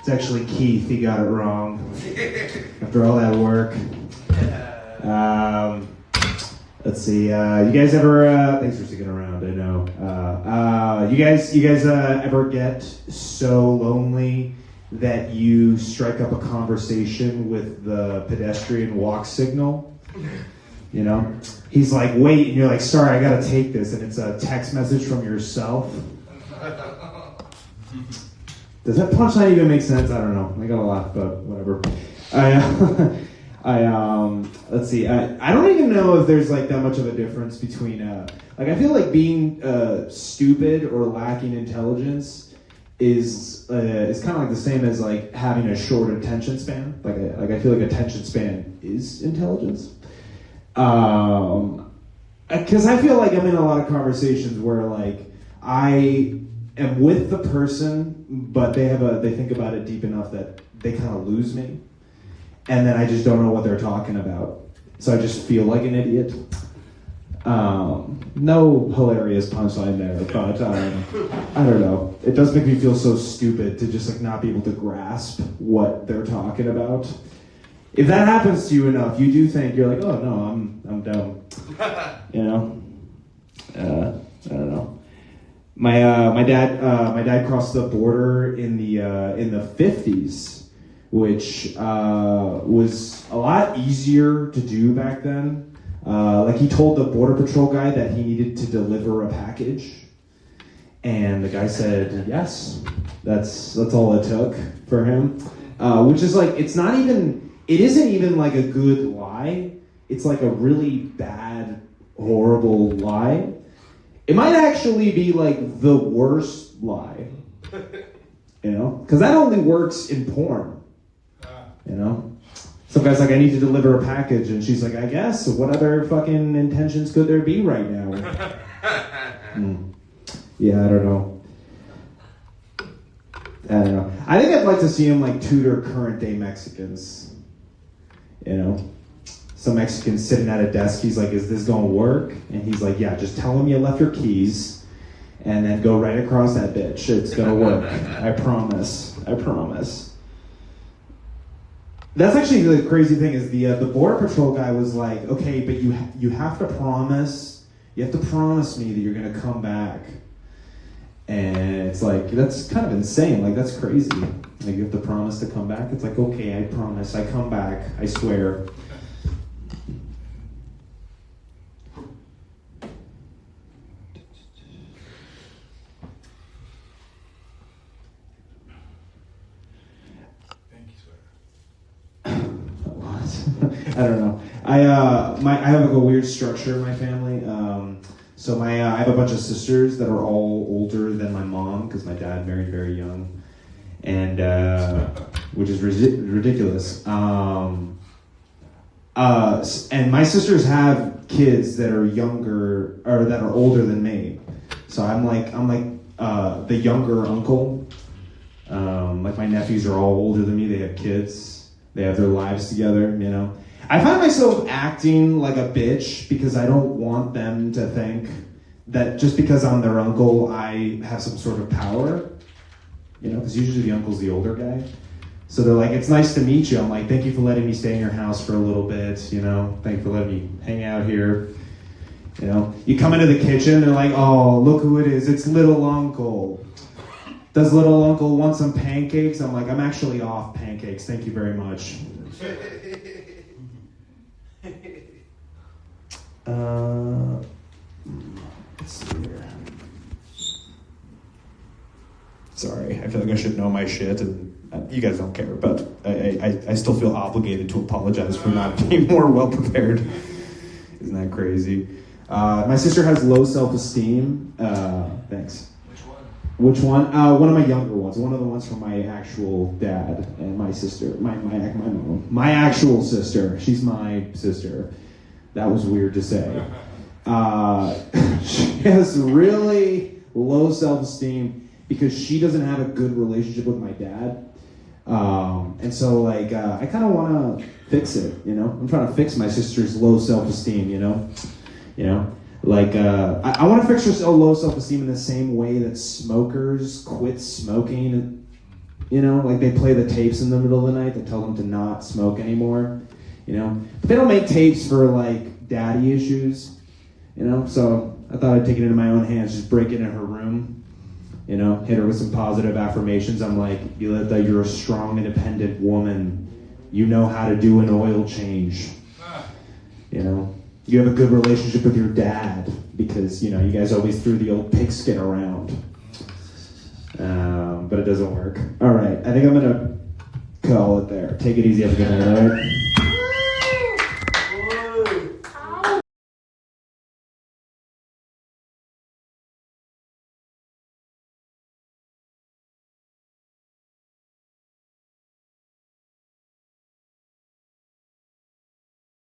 It's actually Keith. He got it wrong. After all that work. Let's see. You guys ever? Thanks for sticking around. I know. You guys ever get so lonely that you strike up a conversation with the pedestrian walk signal? You know, he's like, wait, and you're like, sorry, I gotta take this, and it's a text message from yourself. Does that punchline even make sense? I don't know. I got a laugh, but whatever. Let's see. I don't even know if there's like that much of a difference between like I feel like being stupid or lacking intelligence is kind of like the same as like having a short attention span. Like I feel like attention span is intelligence. Because I feel like I'm in a lot of conversations where like I am with the person, but they think about it deep enough that they kind of lose me. And then I just don't know what they're talking about. So I just feel like an idiot. No hilarious punchline there, but I don't know. It does make me feel so stupid to just like not be able to grasp what they're talking about. If that happens to you enough, you do think, you're like, oh no, I'm dumb. You know? I don't know. My dad crossed the border in the 50s. Which was a lot easier to do back then. Like he told the Border Patrol guy that he needed to deliver a package. And the guy said, yes, that's all it took for him. Which is like, it isn't even like a good lie. It's like a really bad, horrible lie. It might actually be like the worst lie. You know? Because that only works in porn. You know? Some guy's like, I need to deliver a package, and she's like, I guess. What other fucking intentions could there be right now? Yeah, I don't know. I think I'd like to see him like tutor current day Mexicans. You know? Some Mexican sitting at a desk, he's like, is this gonna work? And he's like, yeah, just tell him you left your keys, and then go right across that bitch. It's gonna work. I promise. That's actually the crazy thing is the Border Patrol guy was like, okay, but you have to promise me that you're gonna come back. And it's like, that's kind of insane. Like, that's crazy. Like, you have to promise to come back. It's like, okay, I promise. I come back. I swear. I don't know. I have like a weird structure in my family. So I have a bunch of sisters that are all older than my mom because my dad married very young, and which is ridiculous. And my sisters have kids that are younger or that are older than me. So I'm like the younger uncle. Like my nephews are all older than me. They have kids. They have their lives together. You know. I find myself acting like a bitch because I don't want them to think that just because I'm their uncle, I have some sort of power. You know, because usually the uncle's the older guy. So they're like, it's nice to meet you. I'm like, thank you for letting me stay in your house for a little bit. You know, thank you for letting me hang out here. You know, you come into the kitchen, they're like, oh, look who it is. It's little uncle. Does little uncle want some pancakes? I'm like, I'm actually off pancakes. Thank you very much. Let's see here. Sorry, I feel like I should know my shit, and you guys don't care, but I still feel obligated to apologize for not being more well prepared. Isn't that crazy? My sister has low self-esteem. Thanks. Which one? One of my younger ones. One of the ones from my actual dad and my sister. My mom. My actual sister. She's my sister. That was weird to say. She has really low self-esteem because she doesn't have a good relationship with my dad. And so, like, I kind of want to fix it, you know? I'm trying to fix my sister's low self-esteem, you know? Like, I want to fix her low self-esteem in the same way that smokers quit smoking You know, like they play the tapes in the middle of the night that tell them to not smoke anymore. You know, but they don't make tapes for like daddy issues. You know, so I thought I'd take it into my own hands, just break it in her room. You know, hit her with some positive affirmations. I'm like, Yolanda, you're a strong, independent woman. You know how to do an oil change. You know, you have a good relationship with your dad because, you know, you guys always threw the old pigskin around. But it doesn't work. All right, I think I'm going to call it there. Take it easy. Have a good night, all right?